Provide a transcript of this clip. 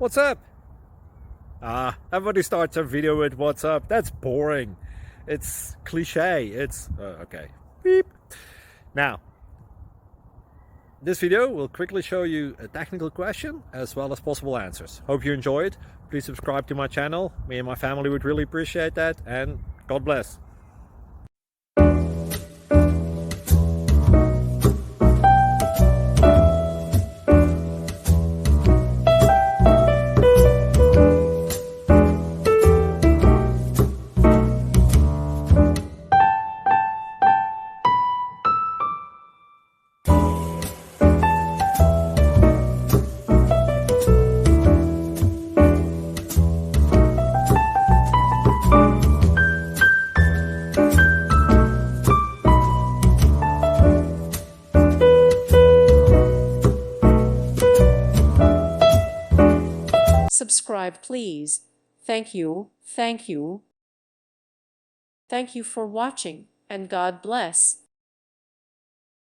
What's up? Everybody starts a video with what's up. That's boring. It's cliche. It's okay. Beep. Now, this video will quickly show you a technical question as well as possible answers. Hope you enjoy it. Please subscribe to my channel. Me and my family would really appreciate that, and God bless. Subscribe, please. Thank you, thank you. Thank you for watching, and God bless.